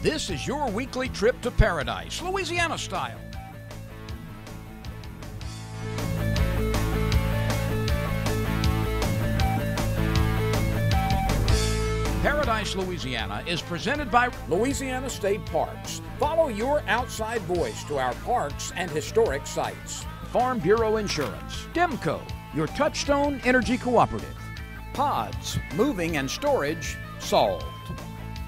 This is your weekly trip to paradise, Louisiana style. Paradise, Louisiana is presented by Louisiana State Parks. Follow your outside voice to our parks and historic sites. Farm Bureau Insurance. Demco, your Touchstone Energy Cooperative. Pods, moving and storage solved.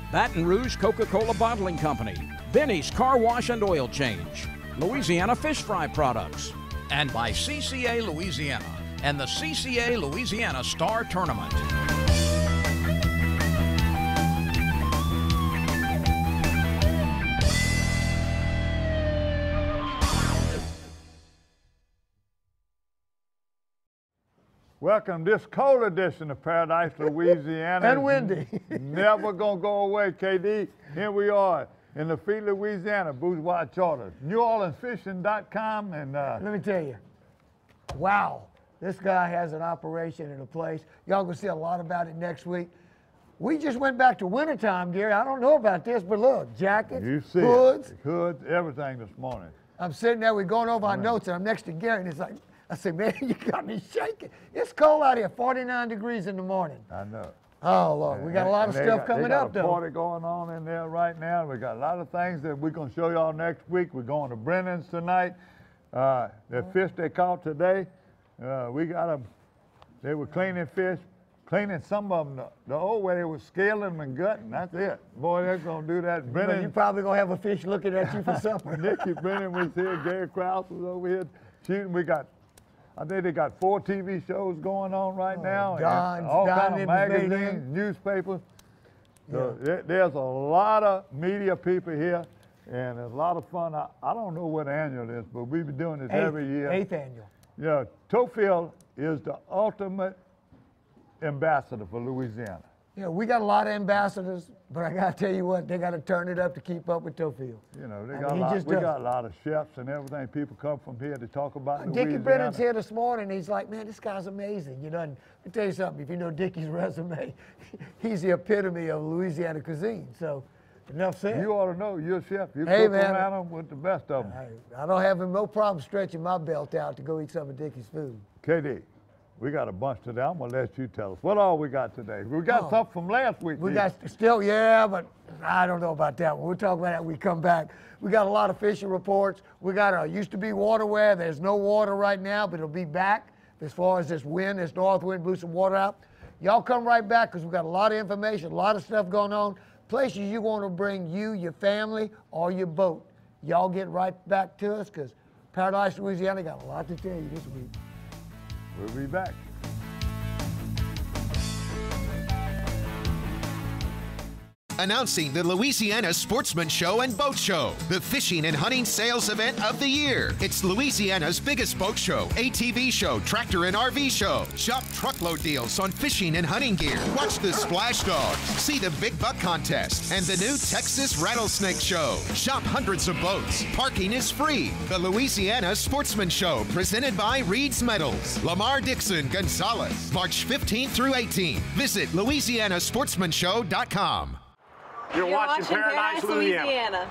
Baton Rouge Coca-Cola Bottling Company. Benny's Car Wash and Oil Change. Louisiana Fish Fry Products. And by CCA Louisiana and the CCA Louisiana Star Tournament. Welcome to this cold edition of Paradise, Louisiana. And windy. Never gonna go away, KD. Here we are in Lafitte, Louisiana, Bourgeois Charter. NewOrleansFishing.com and let me tell you, wow, this guy has an operation in a place. Y'all gonna see a lot about it next week. We just went back to wintertime, Gary. I don't know about this, but look, jackets, hoods, everything this morning. I'm sitting there, we're going over our notes, and I'm next to Gary, and it's like, I said, man, you got me shaking. It's cold out here, 49 degrees in the morning. I know. Oh, Lord, we got a lot of stuff coming up, though. They got a party going on in there right now. We got a lot of things that we're going to show y'all next week. We're going to Brennan's tonight. The fish they caught today, we got them. They were cleaning fish, cleaning some of them the old way. They were scaling them and gutting. That's it. Boy, they're going to do that. Brennan, you're probably going to have a fish looking at you for supper. Nikki Brennan was here. Gary Krause was over here shooting. I think they got 4 TV shows going on right now. All kind of magazines, newspapers. So there's a lot of media people here, and it's a lot of fun. I don't know what annual it is, but we've been doing this every year. 8th annual. Yeah, Tofield is the ultimate ambassador for Louisiana. Yeah, we got a lot of ambassadors, but I got to tell you what, they got to turn it up to keep up with Tofield. You know, we got a lot of chefs and everything. People come from here to talk about Louisiana. Dickie Brennan's here this morning. He's like, man, this guy's amazing. You know, and let me tell you something. If you know Dickie's resume, he's the epitome of Louisiana cuisine. So, enough said. You ought to know. You're a chef. You cook around them with the best of them. I don't have no problem stretching my belt out to go eat some of Dickie's food. KD. We got a bunch today. I'm going to let you tell us. What all we got today? We got something from last week. We got still, but I don't know about that one. We'll talk about that when we come back. We got a lot of fishing reports. We got used to be waterware. There's no water right now, but it'll be back as far as this wind, this north wind blew some water out. Y'all come right back because we got a lot of information, a lot of stuff going on. Places you want to bring you, your family, or your boat. Y'all get right back to us because Paradise, Louisiana got a lot to tell you this week. We'll be back. Announcing the Louisiana Sportsman Show and Boat Show, the fishing and hunting sales event of the year. It's Louisiana's biggest boat show, ATV show, tractor and RV show. Shop truckload deals on fishing and hunting gear. Watch the Splash Dogs, see the Big Buck Contest, and the new Texas Rattlesnake Show. Shop hundreds of boats. Parking is free. The Louisiana Sportsman Show, presented by Reed's Metals. Lamar Dixon Gonzalez, March 15th through 18th. Visit LouisianaSportsmanShow.com. You're watching Paradise, Louisiana.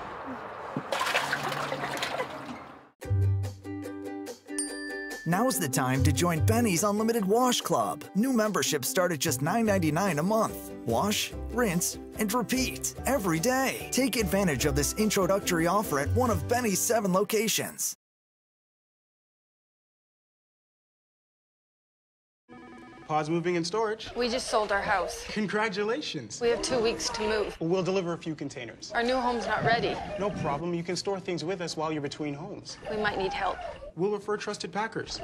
Now's the time to join Benny's Unlimited Wash Club. New memberships start at just $9.99 a month. Wash, rinse, and repeat every day. Take advantage of this introductory offer at one of Benny's 7 locations. Pause moving and storage. We just sold our house. Congratulations. We have 2 weeks to move. We'll deliver a few containers. Our new home's not ready. No problem. You can store things with us while you're between homes. We might need help. We'll refer trusted packers.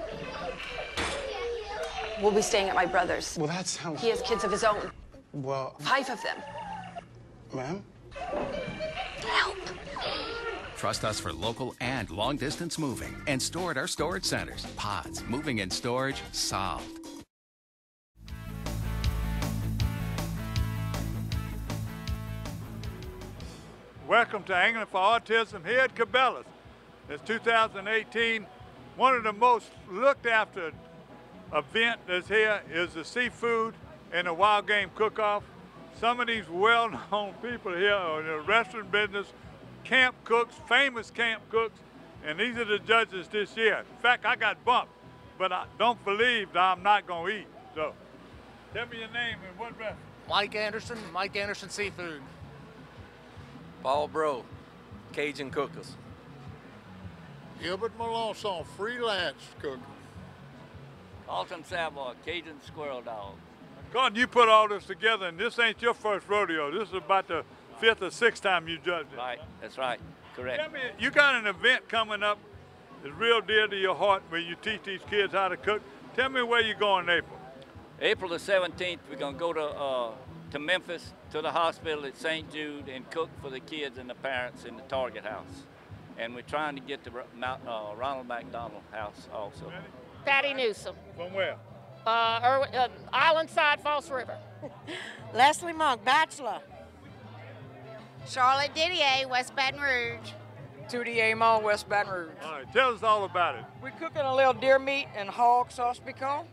We'll be staying at my brother's. Well, that sounds... He has kids of his own. Well... 5 of them. Ma'am? Help. Trust us for local and long-distance moving and store at our storage centers. Pods, moving and storage, solved. Welcome to Angling for Autism here at Cabela's. It's 2018. One of the most looked after event that's here is the seafood and the wild game cook-off. some of these well-known people here are in the restaurant business, camp cooks, famous camp cooks, and these are the judges this year. In fact, I got bumped, but I don't believe that I'm not going to eat. So, tell me your name and what restaurant? Mike Anderson Seafood. Paul Bro, Cajun Cookers. Gilbert Melanson, freelance cooker. Alton Savoy, Cajun Squirrel Dog. God, you put all this together, and this ain't your first rodeo. This is about the 5th or 6th time you judged it. Right, that's right, correct. Tell me, you got an event coming up that's real dear to your heart when you teach these kids how to cook. Tell me where you're going in April. April the 17th, we're going to go to Memphis, to the hospital at St. Jude, and cook for the kids and the parents in the Target House. And we're trying to get to Ronald McDonald House also. Patty Newsom. From where? Islandside, False River. Leslie Monk, Bachelor. Charlotte Didier, West Baton Rouge. 2DA Mall, West Baton Rouge. All right, tell us all about it. We're cooking a little deer meat and hog sauce piquant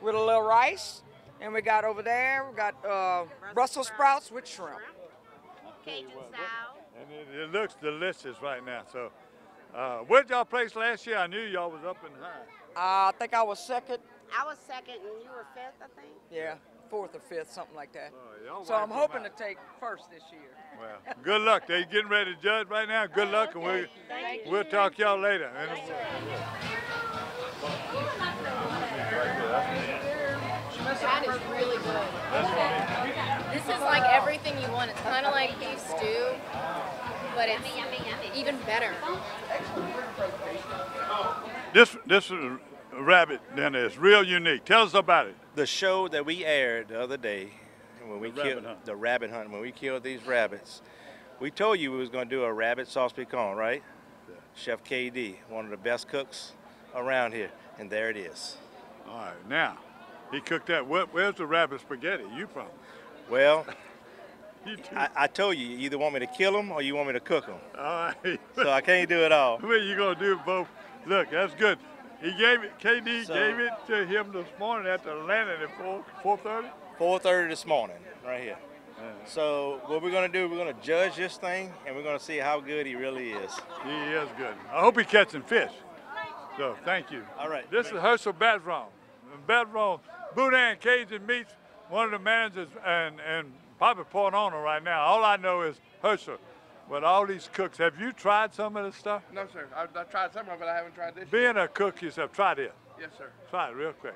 with a little rice. And we got over there, we got Brussels sprouts with shrimp. Cajun style. And it looks delicious right now. So, where'd y'all place last year? I knew y'all was up and high. I think I was second. I was second and you were fifth, I think. Yeah, fourth or fifth, something like that. Oh, so I'm hoping to take first this year. Well, good luck. They getting ready to judge right now. Good luck, and we'll talk y'all later. That is really good. This is like everything you want. It's kind of like beef stew, but it's even better. This rabbit dinner is real unique. Tell us about it. The show that we aired the other day, when we killed the rabbit hunt, when we killed these rabbits, we told you we was going to do a rabbit sauce piquant, right? Yeah. Chef KD, one of the best cooks around here, and there it is. All right, now, he cooked that. Where's the rabbit spaghetti? You from? Well, I told you either want me to kill them or you want me to cook them. All right. So I can't do it all. Well, you're going to do both. Look, that's good. He gave it, KD gave it to him this morning at the landing at 4:30? 4:30 this morning, right here. So what we're going to do, we're going to judge this thing, and we're going to see how good he really is. He is good. I hope he's catching fish. So thank you. All right. This is Herschel Badron. Badron, Boudin Cajun Meats, one of the managers and probably port owner right now. All I know is Herschel. But all these cooks, have you tried some of this stuff? No, sir. I've tried some of it, but I haven't tried this. Being a cook yourself, try this. Yes, sir. Try it real quick.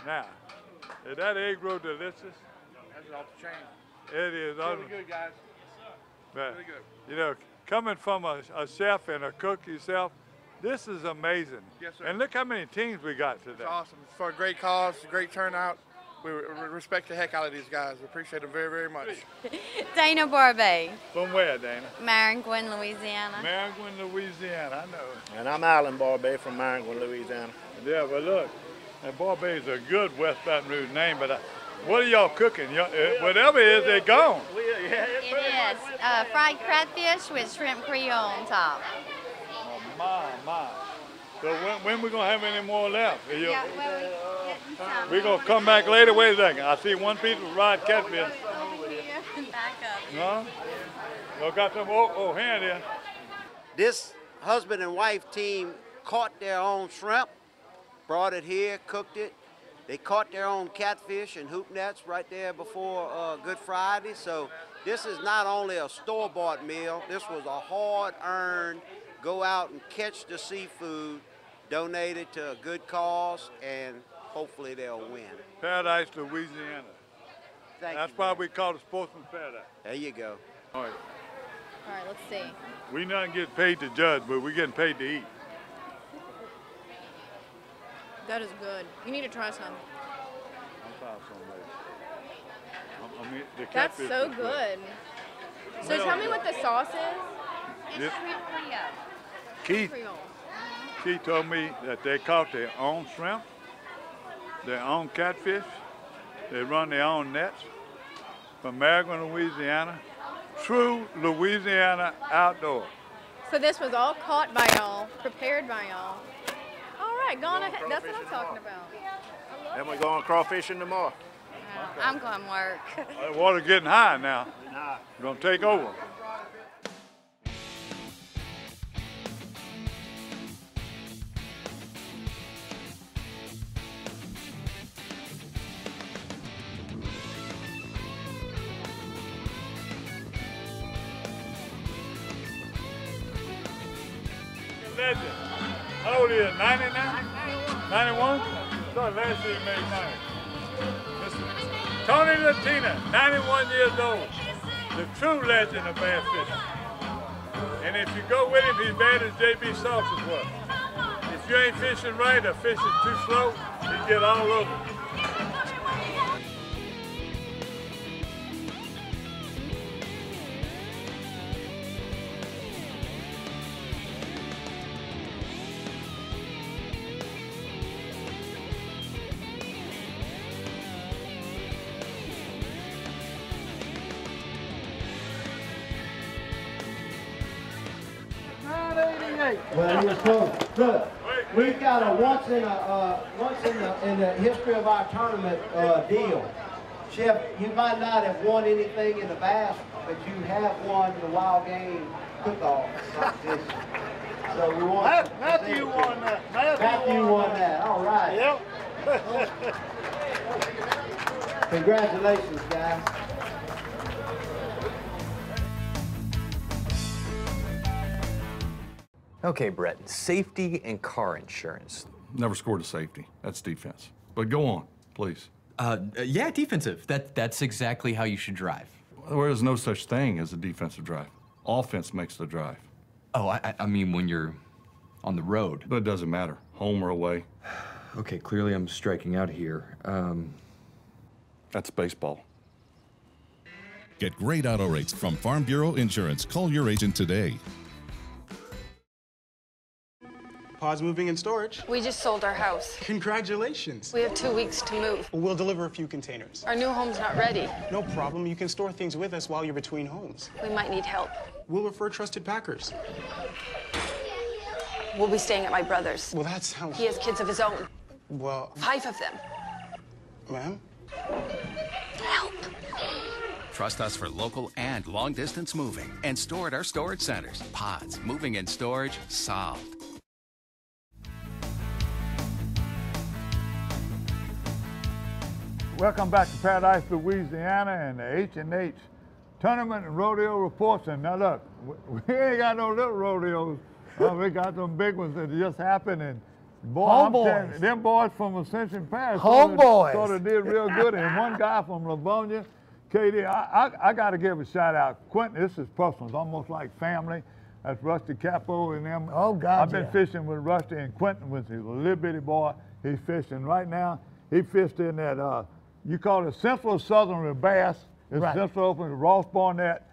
Now, is that egg roll delicious? That's off the chain. It is. Really good, guys. But, really good. You know, coming from a chef and a cook yourself, this is amazing. Yes, sir. And look how many teams we got today. It's awesome. It's for a great cause, a great turnout. We respect the heck out of these guys. We appreciate them very, very much. Dana Barbet. From where, Dana? Maringouin, Louisiana. Maringouin, Louisiana, I know. And I'm Alan Barbet from Maringouin, Louisiana. Yeah, but look, and Barbet is a good West Baton Rouge name, but what are y'all cooking? Whatever it is, they're gone. It is fried crabfish with shrimp creole on top. Oh, my. So when we going to have any more left? We're going to come back later. Wait a second. I see one piece of fried catfish. Back up. No? Y'all got some, hand in. This husband and wife team caught their own shrimp, brought it here, cooked it. They caught their own catfish and hoop nets right there before Good Friday. So this is not only a store-bought meal, this was a hard-earned, go out and catch the seafood, donate it to a good cause, and hopefully they'll win. Paradise, Louisiana. That's why we call it Sportsman's Paradise. There you go. All right. All right, let's see. We not getting paid to judge, but we're getting paid to eat. That is good. You need to try some. I'll try some later. The That's catfish so is good. So tell me what the sauce is. It's Creole. Keith told me that they caught their own shrimp, their own catfish. They run their own nets from Maringouin, Louisiana. True Louisiana outdoor. So this was all caught by y'all, prepared by y'all. All right, gone ahead. That's what I'm talking about. Then we're going crawfishing tomorrow. All I'm going to work. The water's getting high now. We're going to take over. Legend. How old are you? 90 now? 91? Thought last year he made 90. Tony Latina, 91 years old. The true legend of bass fishing. And if you go with him, he's bad as J.B. Salters was. If you ain't fishing right or fishing too slow, you get all over it. Well, you're close. Look, we've got a once in the history of our tournament deal. Chef, you might not have won anything in the bass, but you have won the wild game cook-off competition. So we want Matthew won that. Matthew won that. All right. Yep. Congratulations, guys. Okay, Brett, safety and car insurance. Never scored a safety. That's defense. But go on, please. Yeah, defensive. That's exactly how you should drive. There is no such thing as a defensive drive. Offense makes the drive. Oh, I mean when you're on the road. But it doesn't matter, home or away. Okay, clearly I'm striking out here. That's baseball. Get great auto rates from Farm Bureau Insurance. Call your agent today. Pause moving and storage. We just sold our house. Congratulations. We have 2 weeks to move. We'll deliver a few containers. Our new home's not ready. No problem. You can store things with us while you're between homes. We might need help. We'll refer trusted packers. We'll be staying at my brother's. Well, that sounds... He has kids of his own. Well... 5 of them. Ma'am? Help. Trust us for local and long-distance moving and store at our storage centers. Pods, moving and storage, solved. Welcome back to Paradise, Louisiana, and the H&H Tournament and Rodeo Reports. And now look, we ain't got no little rodeos. We got some big ones that just happened. And boy, I'm telling you, them boys from Ascension Parish sort of did real good. And one guy from Livonia, KD, I got to give a shout out. Quentin, this is personal. It's almost like family. That's Rusty Capo and them. Oh, God, I've been fishing with Rusty, and Quentin was a little bitty boy. He's fishing right now. He fished in that, you call it Central Southern Bass. It's Central Open, Ross Barnett.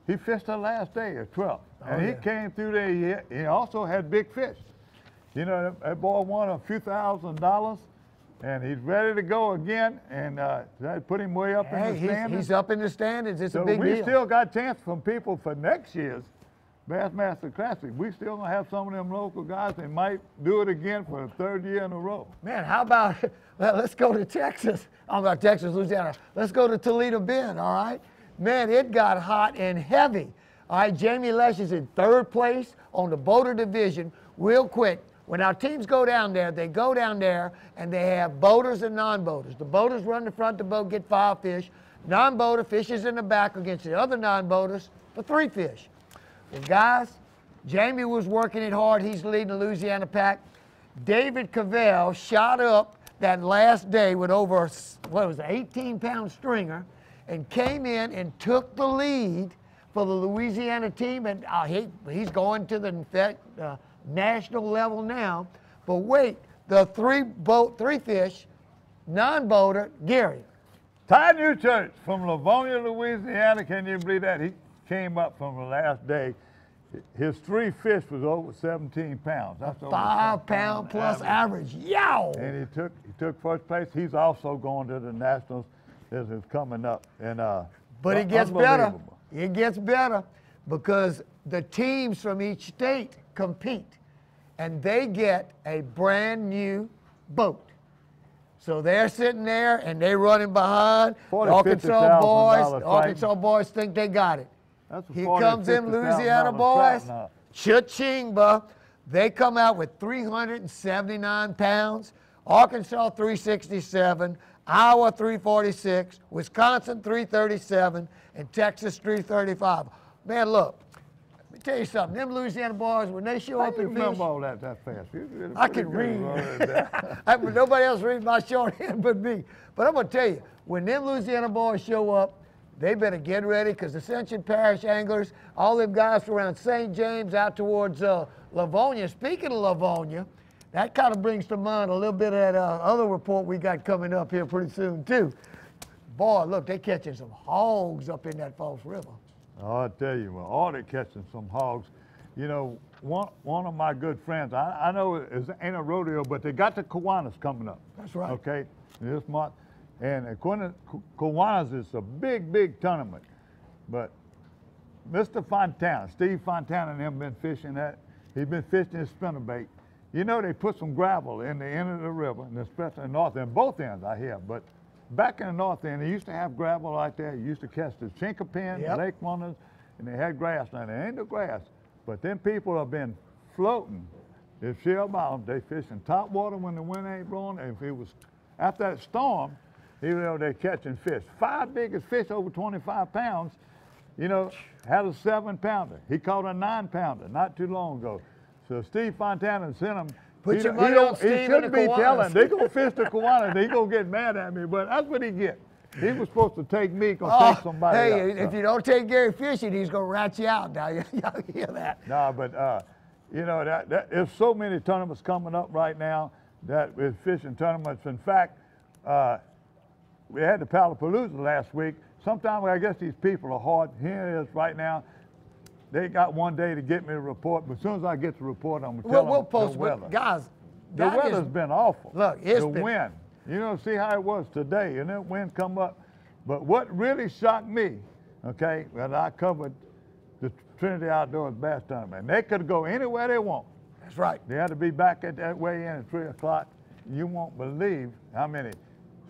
He fished the last day at 12th. And he came through there, he also had big fish. You know, that boy won a few $1,000s, and he's ready to go again, and that put him way up in the standings. He's up in the standings. It's a big deal. We still got chance from people for next year's Bassmaster Classic. We still gonna have some of them local guys that might do it again for the 3rd year in a row. Man, how about, well, let's go to Texas. I'm about Texas, Louisiana. Let's go to Toledo Bend, all right? Man, it got hot and heavy. All right, Jamie Lesh is in 3rd place on the boater division. Real quick, when our teams go down there, they go down there and they have boaters and non-boaters. The boaters run the front of the boat, get 5 fish. Non-boater fishes in the back against the other non-boaters for 3 fish. Well, guys, Jamie was working it hard. He's leading the Louisiana pack. David Cavell shot up that last day with over, what was it, 18-pound stringer, and came in and took the lead for the Louisiana team. And he's going to the national level now. But wait, the 3 fish, non-boater, Gary. Ty Newchurch from Livonia, Louisiana. Can you believe that? He came up from the last day. His 3 fish was over 17 pounds. That's 5 pound plus average. Yow! And he took 1st place. He's also going to the Nationals. This is coming up. And but it gets better. It gets better because the teams from each state compete, and they get a brand new boat. So they're sitting there and they running behind. The 40, Arkansas boys, $50,000 the Arkansas boys think they got it. That's a Here 40, comes them Louisiana $50,000 boys. trout now. Cha-ching, buh. They come out with 379 pounds. Arkansas 367, Iowa 346, Wisconsin 337, and Texas 335. Man, look, let me tell you something. Them Louisiana boys, when they show up You and remember fish, all that fast. I can read. Nobody else reads my shorthand but me. But I'm going to tell you, when them Louisiana boys show up, they better get ready because Ascension Parish anglers, all them guys from around St. James out towards Livonia. Speaking of Livonia, that kind of brings to mind a little bit of that other report we got coming up here pretty soon too. Boy, look, they catching some hogs up in that False River. Oh, I tell you, well, all they catching some hogs. You know, one of my good friends, I know it ain't a rodeo, but they got the Kiwanis coming up. That's right. Okay, this month. And Kiwanis is a big, big tournament. But Mr. Fontana, Steve Fontana and him been fishing that. He's been fishing his spinnerbait. You know, they put some gravel in the end of the river, and especially in the north end, both ends I hear. But back in the north end, they used to have gravel like that. You used to catch the chinkapin, lake runners, and they had grass. Now, there ain't no grass, but them people have been floating. If shell bottom, they fishing top water when the wind ain't blowing. If it was after that storm, you know, they catching fish. 5 biggest fish over 25 pounds, you know, had a 7-pounder. He caught a 9-pounder not too long ago. So Steve Fontana sent him. Put your money on Steve He shouldn't be telling. They gonna fish the Kiwanis. They gonna get mad at me, but that's what he get. He was supposed to take me, gonna take somebody else. Hey, if you don't take Gary fishing, he's gonna rat you out. Now y'all hear that? No, but you know there's so many tournaments coming up right now that with fishing tournaments. In fact, we had the Palapalooza last week. Sometimes I guess these people are hard. Here it is right now. They got one day to get me a report, but as soon as I get the report, I'm gonna tell them post the weather. Guys, the weather's been awful. Look, it's the wind. You know, see how it was today, and that wind come up. But what really shocked me, okay, when I covered the Trinity Outdoors Bass Tournament, they could go anywhere they want. That's right. They had to be back at that weigh-in at 3 o'clock. You won't believe how many.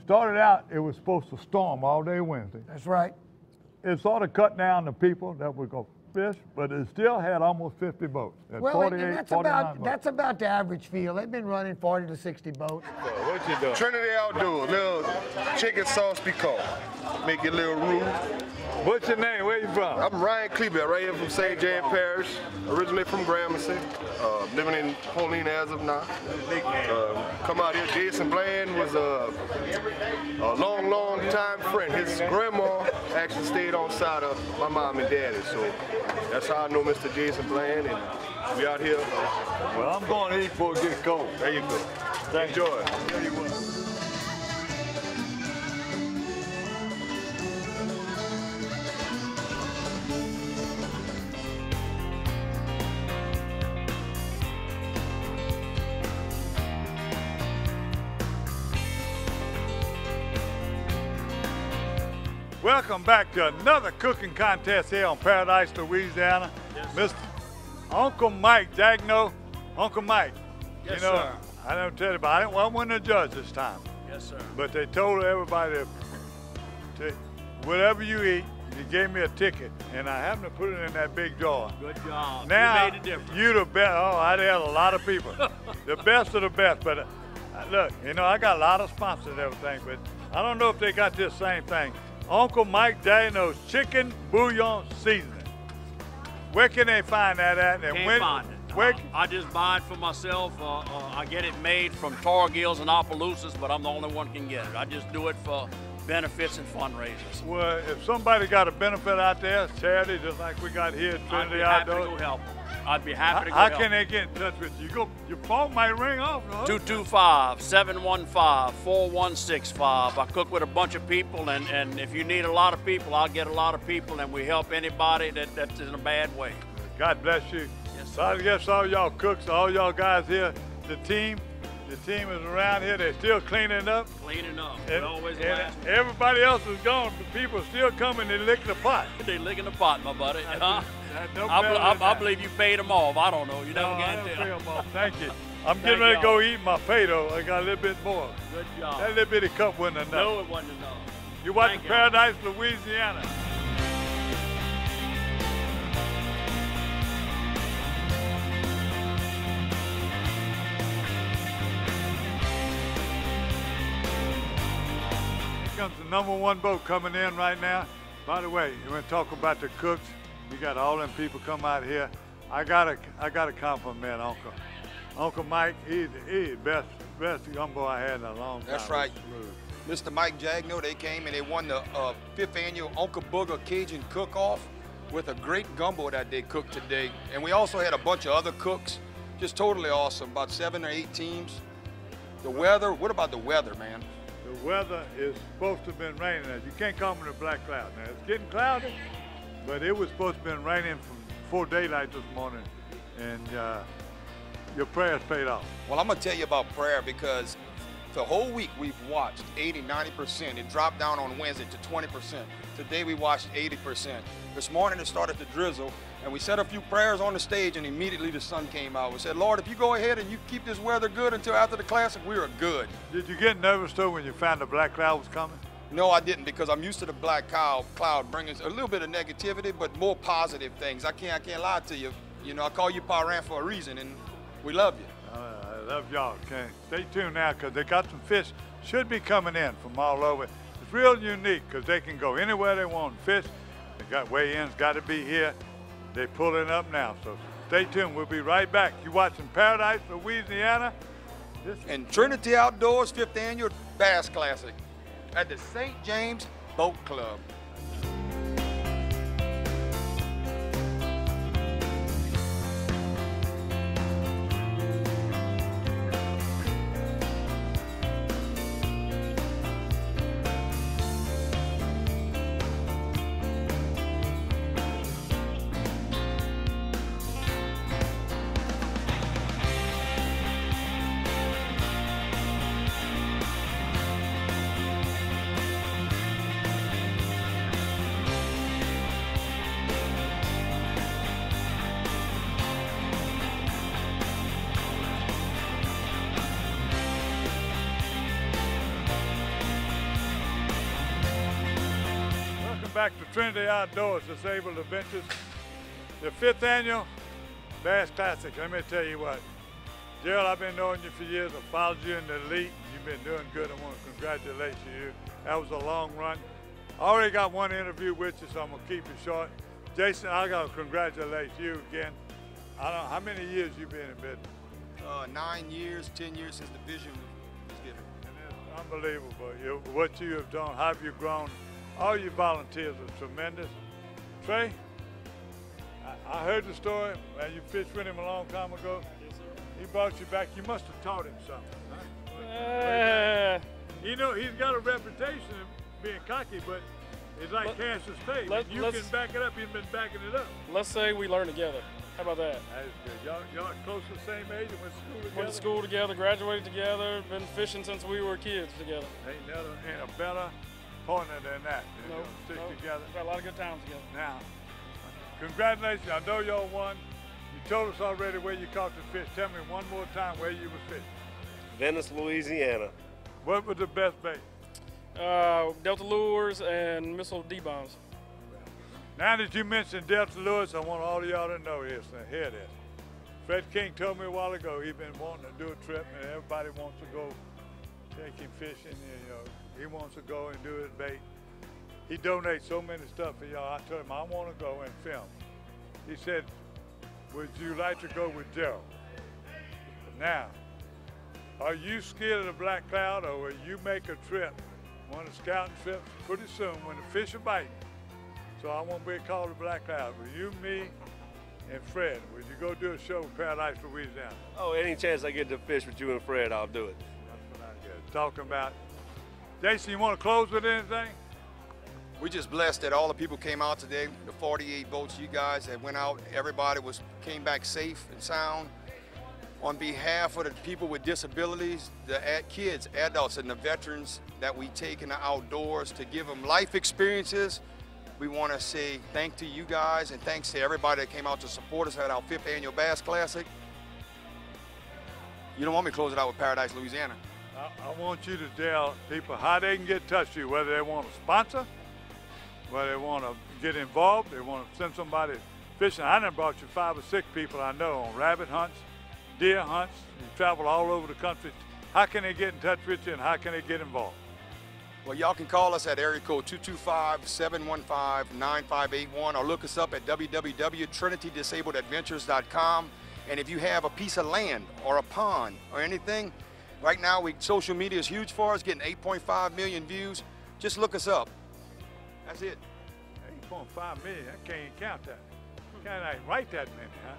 Started out, it was supposed to storm all day Wednesday. That's right. It sort of cut down the people that would go fish, but it still had almost 50 boats. Well, 48, 49 boats. That's about the average field. They've been running 40 to 60 boats. What you doing? Trinity Outdoors, little chicken sauce piquant. Make it a little roux. What's your name? Where you from? I'm Ryan Kleber, right here from St. James Parish. Originally from Gramercy. Living in Pauline as of now. Come out here. Jason Bland was a long time friend. His grandma actually stayed on side of my mom and daddy, so that's how I know Mr. Jason Bland, and we out here. Well, I'm going to eat before it gets cold. There you go. Thanks. Enjoy. Welcome back to another cooking contest here on Paradise, Louisiana. Mr. Uncle Mike Dagno. Uncle Mike, Yes, you know, sir. I don't tell you, but I wasn't a judge this time. Yes, sir. But they told everybody to whatever you eat, you gave me a ticket, and I happened to put it in that big jar. Good job. Now, you made a difference. you the best. Oh, I had a lot of people. The best of the best. But look, you know, I got a lot of sponsors and everything, but I don't know if they got this same thing. Uncle Mike Dagno's Chicken Bouillon Seasoning. Where can they find that at? And Can't find it. I just buy it for myself. I get it made from Targills and Opelousas, but I'm the only one can get it. I just do it for benefits and fundraisers. Well, if somebody got a benefit out there, charity, just like we got here at Trinity Outdoors. I'd be happy to go help them. I'd be happy to go How help can them. they get in touch with you? Your phone might ring off, no? 225-715-4165. I cook with a bunch of people, and if you need a lot of people, I'll get a lot of people, and we help anybody that's in a bad way. God bless you. Yes, so I guess all y'all cooks, all y'all guys here, the team is around here. They're still cleaning up. Cleaning up. And, We're always the and last one. everybody else is gone, but people are still coming and licking the pot. They licking the pot, my buddy. No I believe you paid them off. I don't know. You never I guarantee. don't pay them off. Thank you. I'm getting ready to go eat my pay though. I got a little bit more. Good job. That little bitty cup wasn't enough. No, it wasn't enough. You watching Paradise, Louisiana. Here comes the #1 boat coming in right now. By the way, you want to talk about the cooks? You got all them people come out here. I gotta compliment Uncle Mike. He's the best gumbo I had in a long time. That's right. Mr. Mike Jagno, they came and they won the 5th annual Uncle Booger Cajun Cook-Off with a great gumbo that they cooked today. And we also had a bunch of other cooks, just totally awesome, about 7 or 8 teams. The weather, what about the weather, man? The weather is supposed to have been raining. You can't call it a black cloud. Now, it's getting cloudy, but it was supposed to have been raining from before daylight this morning, and your prayers paid off. Well, I'm going to tell you about prayer because the whole week we've watched 80, 90%. It dropped down on Wednesday to 20%. Today we watched 80%. This morning it started to drizzle, and we said a few prayers on the stage, and immediately the sun came out. We said, Lord, if you go ahead and you keep this weather good until after the Classic, we are good. Did you get nervous, though, when you found the black cloud was coming? No, I didn't, because I'm used to the black cloud bringing a little bit of negativity, but more positive things. I can't lie to you. You know, I call you Paran for a reason, and we love you. I love y'all. Okay, stay tuned now, because they got some fish should be coming in from all over. It's real unique, because they can go anywhere they want to fish. They got weigh-ins, got to be here. They're pulling up now, so stay tuned. We'll be right back. You watching Paradise, Louisiana? And Trinity Outdoors 5th Annual Bass Classic at the St. James Boat Club. Back to Trinity Outdoors, Disabled Adventures, the 5th Annual Bass Classic. Let me tell you what, Gerald, I've been knowing you for years. I followed you in the elite. You've been doing good. I want to congratulate you. That was a long run. I already got one interview with you, so I'm going to keep it short. Jason, I got to congratulate you again. I don't know, how many years you been in business? 9 years, 10 years since the vision was given. And it's unbelievable. What you have done, how have you grown? All your volunteers are tremendous. Trey, I heard the story, and you fished with him a long time ago. Yes, sir. He brought you back. You must have taught him something, huh? You know, he's got a reputation of being cocky, but it's like Cassius Clay. You can back it up. He's been backing it up. Let's say we learn together. How about that? That is good. Y'all close to the same age and went to school together? Went to school together, graduated together, been fishing since we were kids together. Ain't a better partner than that. Nope, Stick together. Got a lot of good times together. Now, congratulations. I know y'all won. You told us already where you caught the fish. Tell me one more time where you were fishing. Venice, Louisiana. What was the best bait? Delta lures and missile D-bombs. Now that you mentioned Delta lures, I want all of y'all to know this and hear this. Fred King told me a while ago he's been wanting to do a trip, and everybody wants to go take him fishing. You know, he wants to go and do his bait. He donates so many stuff for y'all. I told him I want to go and film. He said, would you like to go with Gerald? Now, are you scared of the black cloud, or will you make a trip, one of the scouting trips, pretty soon when the fish are biting? So I won't be called the black cloud. Will you, me, and Fred, would you go do a show with Paradise, Louisiana? Oh, any chance I get to fish with you and Fred, I'll do it. That's what I get. Talking about. Jason, you want to close with anything? We're just blessed that all the people came out today, the 48 boats you guys that went out. Everybody came back safe and sound. On behalf of the people with disabilities, the kids, adults, and the veterans that we take in the outdoors to give them life experiences, we want to say thank to you guys and thanks to everybody that came out to support us at our 5th Annual Bass Classic. You don't want me to close it out with Paradise, Louisiana. I want you to tell people how they can get in touch with you, whether they want to sponsor, whether they want to get involved, they want to send somebody fishing. I done brought you 5 or 6 people I know on rabbit hunts, deer hunts. You travel all over the country. How can they get in touch with you and how can they get involved? Well, y'all can call us at area code 225-715-9581 or look us up at www.trinitydisabledadventures.com. And if you have a piece of land or a pond or anything, right now social media is huge for us, getting 8.5 million views. Just look us up. That's it. 8.5 million, I can't even count that. Can't even write that many, huh?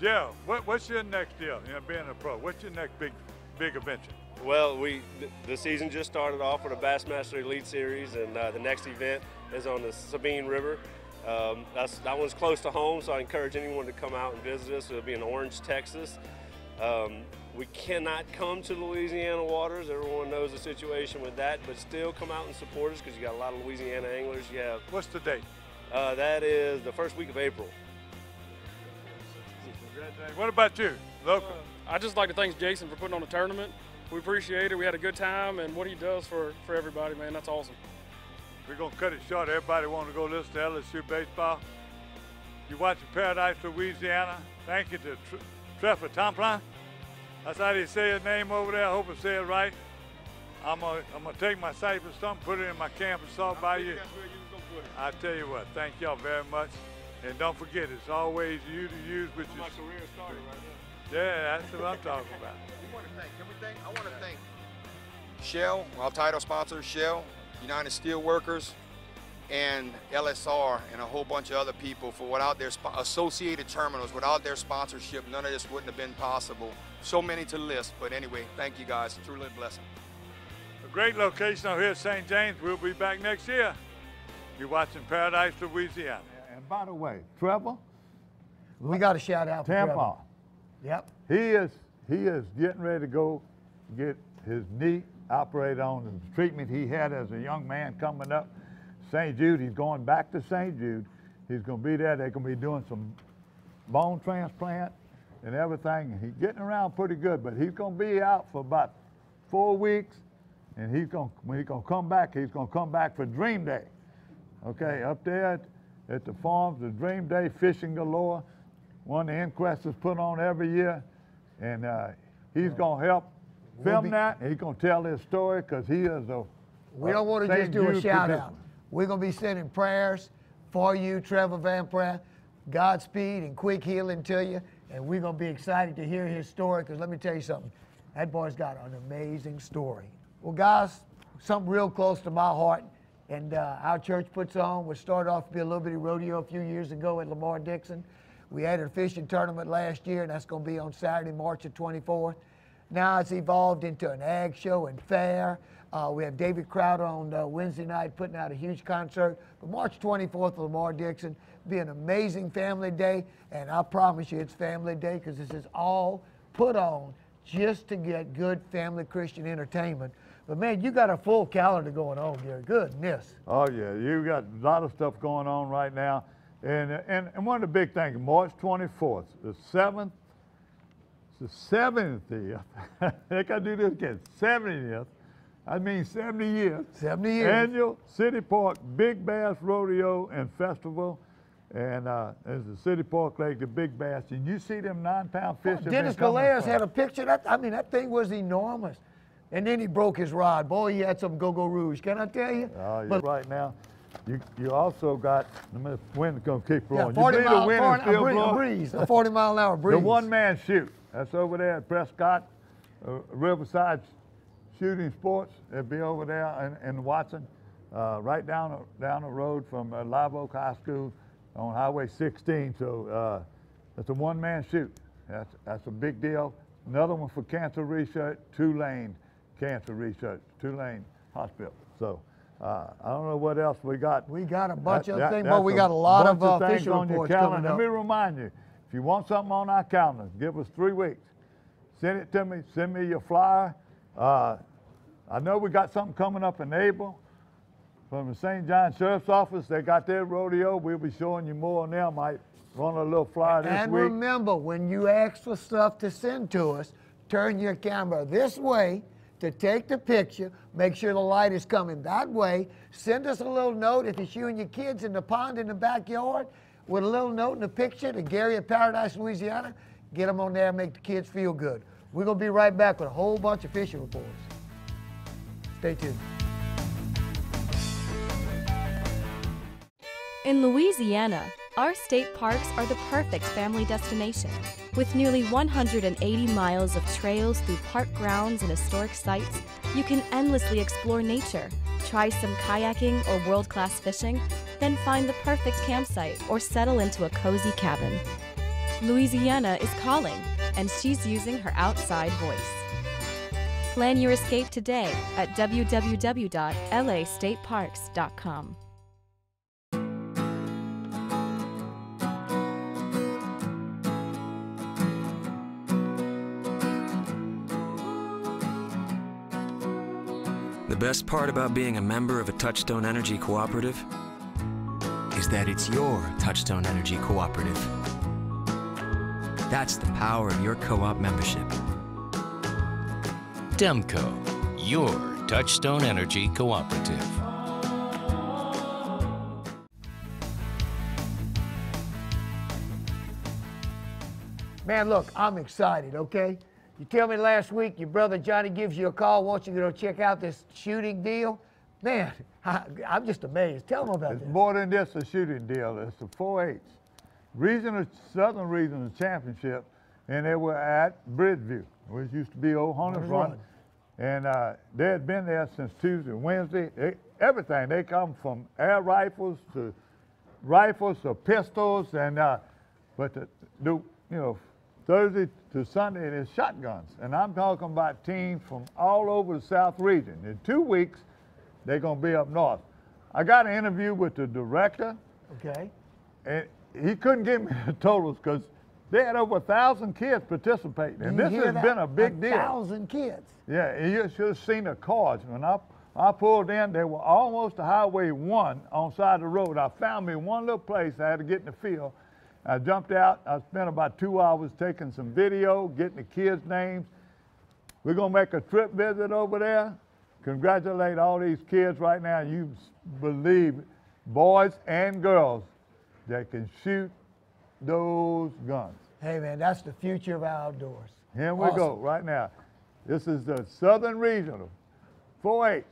Joe, what's your next deal, being a pro? What's your next big adventure? Well, the season just started off with a Bassmaster Elite Series, and the next event is on the Sabine River. That one's close to home, so I encourage anyone to come out and visit us. It'll be in Orange, Texas. We cannot come to Louisiana waters. Everyone knows the situation with that, but still come out and support us because you got a lot of Louisiana anglers. You have. What's the date? That is the first week of April. What about you, local? I'd just like to thank Jason for putting on the tournament. We appreciate it. We had a good time, and what he does for everybody, man, that's awesome. We're going to cut it short. Everybody want to go listen to LSU baseball. You're watching Paradise, Louisiana. Thank you to Trevor Tomplin. That's how they say his name over there. I hope I say it right. I'm gonna take my cypress stump, put it in my camp and saw by you. I tell you what, thank y'all very much. And don't forget, it's always you to use with your... My career started right now. Yeah, that's what I'm talking about. I want to thank Shell, our title sponsor, Shell, United Steelworkers, and LSR, and a whole bunch of other people for without their associated terminals, without their sponsorship, none of this wouldn't have been possible. So many to list, but anyway, thank you guys. Truly a blessing. A great location over here at St. James. We'll be back next year. You're watching Paradise, Louisiana. And by the way, Trevor, we got a shout out for Tampa. Trevor. Yep. He is getting ready to go get his knee operated on, the treatment he had as a young man coming up. St. Jude, he's going back to St. Jude. He's going to be there. They're going to be doing some bone transplant and everything. He's getting around pretty good, but he's going to be out for about 4 weeks. And when he's going to come back, he's going to come back for Dream Day. Okay, up there at the farms, the Dream Day, fishing galore. One of the inquests is put on every year. And he's going to help film that. He's going to tell his story because he is a We don't want to just do a shout out. We're going to be sending prayers for you, Trevor Van Pratt. Godspeed and quick healing to you. And we're going to be excited to hear his story because let me tell you something. That boy's got an amazing story. Well, guys, something real close to my heart. And our church puts on. We started off to be a little bitty rodeo a few years ago at Lamar Dixon. We had a fishing tournament last year, and that's going to be on Saturday, March the 24th. Now it's evolved into an ag show and fair. We have David Crowder on Wednesday night putting out a huge concert. But March 24th, Lamar Dixon, be an amazing family day. And I promise you it's family day because this is all put on just to get good family Christian entertainment. But man, you got a full calendar going on here. Goodness. Oh yeah, you got a lot of stuff going on right now. And one of the big things, March 24th, the 7th, it's the 70th. I think I do this again, 70th. I mean 70 years. 70 years. Annual City Park Big Bass Rodeo and Festival. And there's the City Park Lake, the Big Bass. And you see them 9-pound fish. Dennis Galeas had a picture. That thing was enormous. And then he broke his rod. Boy, he had some go-go rouge. Can I tell you? Oh, yeah. Right now, you also got, the wind's going to keep blowing. Yeah, 40 you mile, the wind is still blowing? A breeze, a 40-mile-an-hour breeze. The one-man shoot. That's over there at Prescott, Riverside Shooting Sports. They'll be over there in Watson, right down the road from Live Oak High School on Highway 16. So it's a one-man shoot. That's a big deal. Another one for cancer research, Tulane Cancer Research, Tulane Hospital. So I don't know what else we got. We got a bunch of things, but we got a lot of official on your reports calendar. coming up. Let me remind you, if you want something on our calendar, give us 3 weeks. Send it to me. Send me your flyer. I know we got something coming up in April from the St. John Sheriff's Office. They got their rodeo. We'll be showing you more on there. Might run a little flyer this week. And remember, when you ask for stuff to send to us, turn your camera this way to take the picture. Make sure the light is coming that way. Send us a little note if it's you and your kids in the pond in the backyard with a little note and a picture to Gary at Paradise, Louisiana. Get them on there and make the kids feel good. We're going to be right back with a whole bunch of fishing reports. Stay tuned. In Louisiana, our state parks are the perfect family destination. With nearly 180 miles of trails through park grounds and historic sites, you can endlessly explore nature, try some kayaking or world-class fishing, then find the perfect campsite or settle into a cozy cabin. Louisiana is calling, and she's using her outside voice. Plan your escape today at www.lastateparks.com. The best part about being a member of a Touchstone Energy Cooperative is that it's your Touchstone Energy Cooperative. That's the power of your co-op membership. Demco, your Touchstone Energy Cooperative. Man, look, I'm excited, okay? You tell me last week your brother Johnny gives you a call, wants you to go check out this shooting deal. Man, I'm just amazed. Tell them about this. It's more than just a shooting deal. It's a 4-H. Southern Regional Championship, and they were at Bridgeview, which used to be Old Hunters Run. And they had been there since Tuesday and Wednesday. Everything. They come from air rifles to pistols, and Thursday to Sunday it is shotguns. And I'm talking about teams from all over the South region. In 2 weeks, they're going to be up north. I got an interview with the director. Okay. And he couldn't give me the totals because they had over 1,000 kids participating. And this has been a big deal. 1,000 kids. Yeah, and you should have seen the cars. When I pulled in, they were almost to Highway 1 on the side of the road. I found me one little place I had to get in the field. I jumped out. I spent about 2 hours taking some video, getting the kids' names. We're going to make a trip visit over there. Congratulate all these kids right now. You believe it, boys and girls that can shoot those guns. Hey, man, that's the future of our outdoors. Here we go right now. This is the Southern Regional 4-H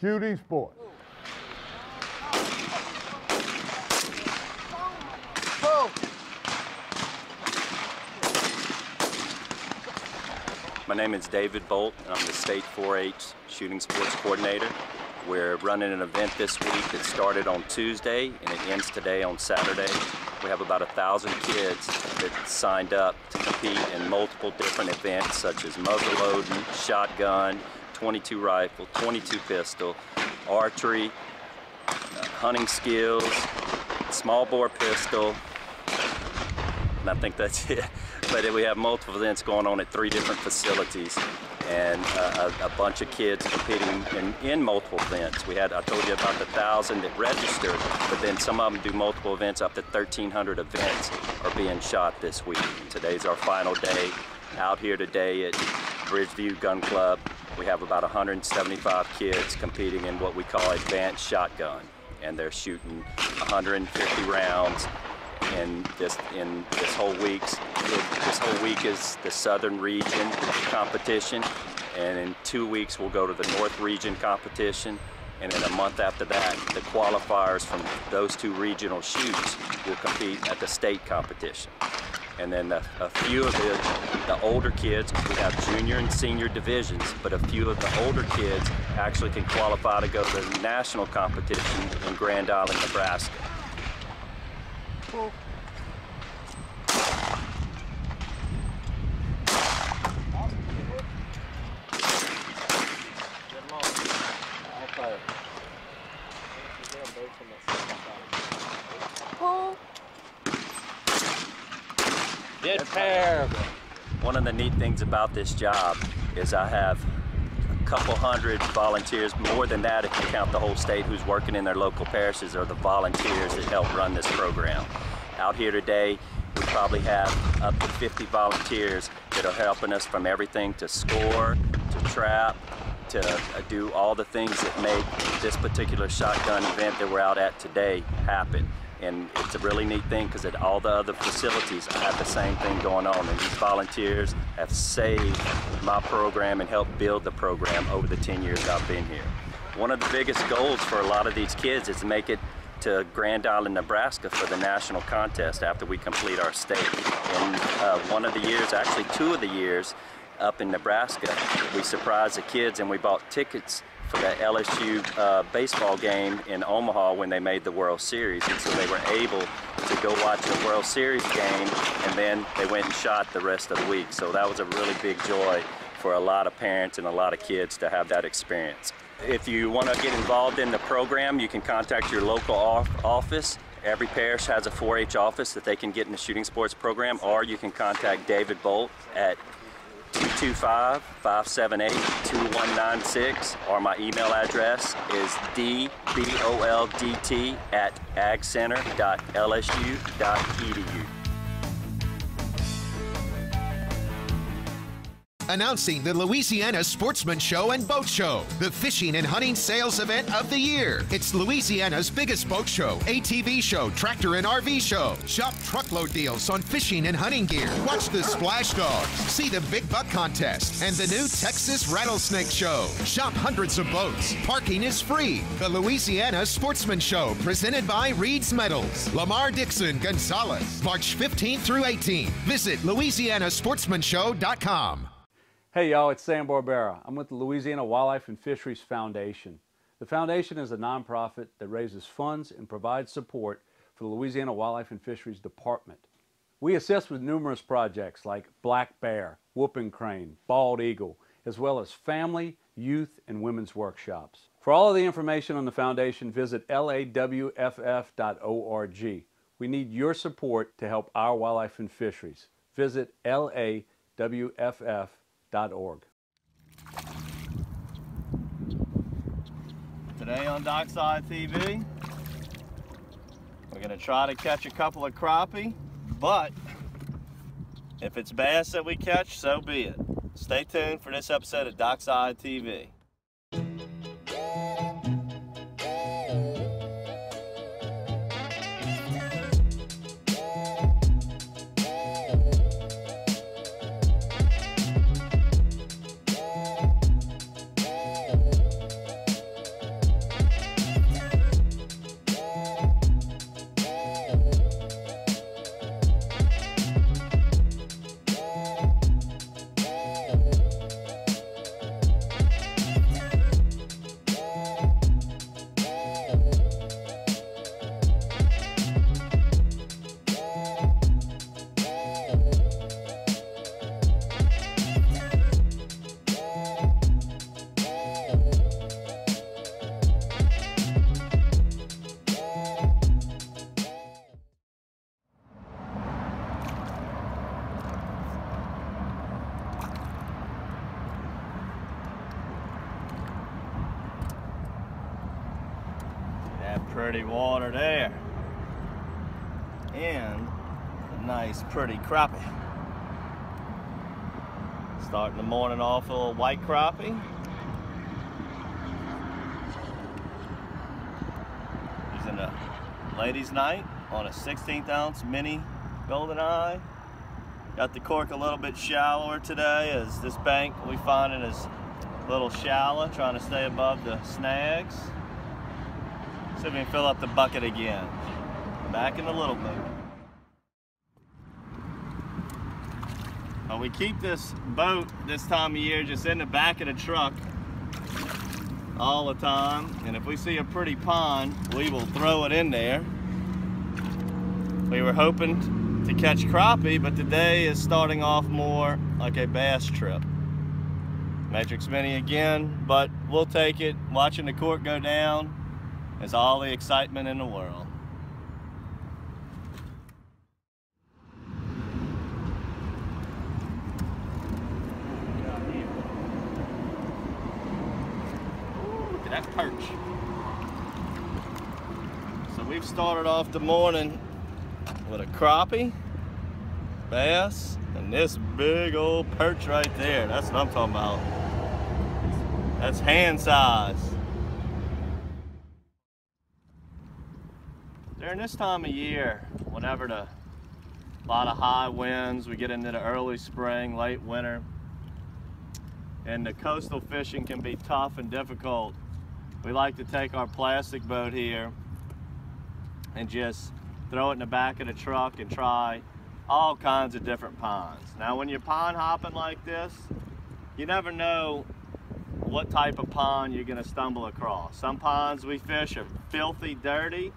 shooting sport. My name is David Bolt, and I'm the State 4-H Shooting Sports Coordinator. We're running an event this week that started on Tuesday and it ends today on Saturday. We have about 1,000 kids that signed up to compete in multiple different events such as muzzle loading, shotgun, 22 rifle, 22 pistol, archery, hunting skills, small bore pistol, and I think that's it. But we have multiple events going on at 3 different facilities, and a bunch of kids competing in multiple events. I told you about the 1,000 that registered, but then some of them do multiple events. Up to 1,300 events are being shot this week. Today's our final day. Out here today at Bridgeview Gun Club, we have about 175 kids competing in what we call advanced shotgun, and they're shooting 150 rounds. And this whole week is the Southern Region competition, and in 2 weeks we'll go to the North Region competition, and in a month after that the qualifiers from those 2 regional shoots will compete at the state competition. And then a few of the older kids, we have junior and senior divisions, but a few of the older kids actually can qualify to go to the national competition in Grand Island, Nebraska. Cool. Good pair. One of the neat things about this job is I have a couple hundred volunteers, more than that if you count the whole state, who's working in their local parishes, are the volunteers that help run this program. Out here today, we probably have up to 50 volunteers that are helping us, from everything to score, to trap, to do all the things that make this particular shotgun event that we're out at today happen. And it's a really neat thing because at all the other facilities have the same thing going on, and these volunteers have saved my program and helped build the program over the 10 years I've been here. One of the biggest goals for a lot of these kids is to make it to Grand Island, Nebraska for the national contest after we complete our state. And one of the years, actually 2 of the years, up in Nebraska, we surprised the kids and we bought tickets for the LSU baseball game in Omaha when they made the World Series, and so they were able to go watch the World Series game, and then they went and shot the rest of the week. So that was a really big joy for a lot of parents and a lot of kids to have that experience. If you want to get involved in the program, you can contact your local office. Every parish has a 4-H office that they can get in the shooting sports program, or you can contact David Bolt at 225-578-2196, or my email address is dbolt@agcenter.lsu.edu. Announcing the Louisiana Sportsman Show and Boat Show, the fishing and hunting sales event of the year. It's Louisiana's biggest boat show, ATV show, tractor and RV show. Shop truckload deals on fishing and hunting gear. Watch the Splash Dogs, see the Big Buck Contest, and the new Texas Rattlesnake Show. Shop hundreds of boats. Parking is free. The Louisiana Sportsman Show, presented by Reed's Metals. Lamar Dixon Gonzalez, March 15th through 18th. Visit LouisianaSportsmanShow.com. Hey y'all, it's Sam Barbera. I'm with the Louisiana Wildlife and Fisheries Foundation. The foundation is a nonprofit that raises funds and provides support for the Louisiana Wildlife and Fisheries Department. We assist with numerous projects like black bear, whooping crane, bald eagle, as well as family, youth, and women's workshops. For all of the information on the foundation, visit lawff.org. We need your support to help our wildlife and fisheries. Visit lawff.org. Today on Dockside TV, we're going to try to catch a couple of crappie, but if it's bass that we catch, so be it. Stay tuned for this episode of Dockside TV. Pretty water there, and a nice pretty crappie. Starting the morning off a little white crappie. Using a ladies' night on a 16th ounce mini golden eye. Got the cork a little bit shallower today, as this bank we finding is a little shallow, trying to stay above the snags. See if we can fill up the bucket again. Back in the little boat. We keep this boat this time of year just in the back of the truck all the time, and if we see a pretty pond, we will throw it in there. We were hoping to catch crappie, but today is starting off more like a bass trip. Matrix Mini again, but we'll take it. Watching the cork go down is all the excitement in the world. Look at that perch. So we've started off the morning with a crappie, bass, And this big old perch right there, that's what I'm talking about. That's hand size. During this time of year, whenever a lot of high winds, we get into the early spring, late winter, and the coastal fishing can be tough and difficult. We like to take our plastic boat here and just throw it in the back of the truck and try all kinds of different ponds. Now when you're pond hopping like this, you never know what type of pond you're gonna stumble across. Some ponds we fish are filthy dirty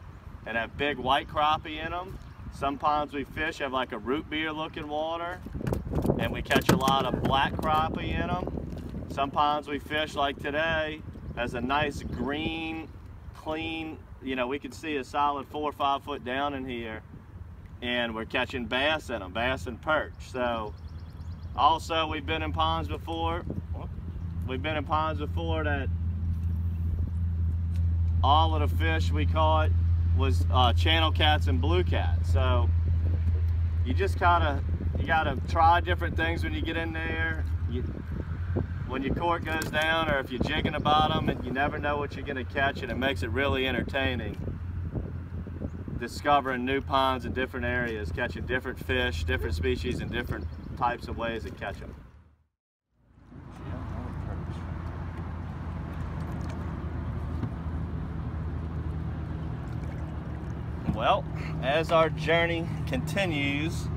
and have big white crappie in them. Some ponds we fish have like a root beer looking water and we catch a lot of black crappie in them. Some ponds we fish like today has a nice green, clean, you know, we can see a solid 4 or 5 foot down in here and we're catching bass in them, bass and perch. So also we've been in ponds before. We've been in ponds before that all of the fish we caught was channel cats and blue cats. So you just gotta try different things when you get in there. When your cork goes down or if you're jigging the bottom, and you never know what you're gonna catch, and it makes it really entertaining. Discovering new ponds in different areas, catching different fish, different species, and different types of ways to catch them. Well, as our journey continues,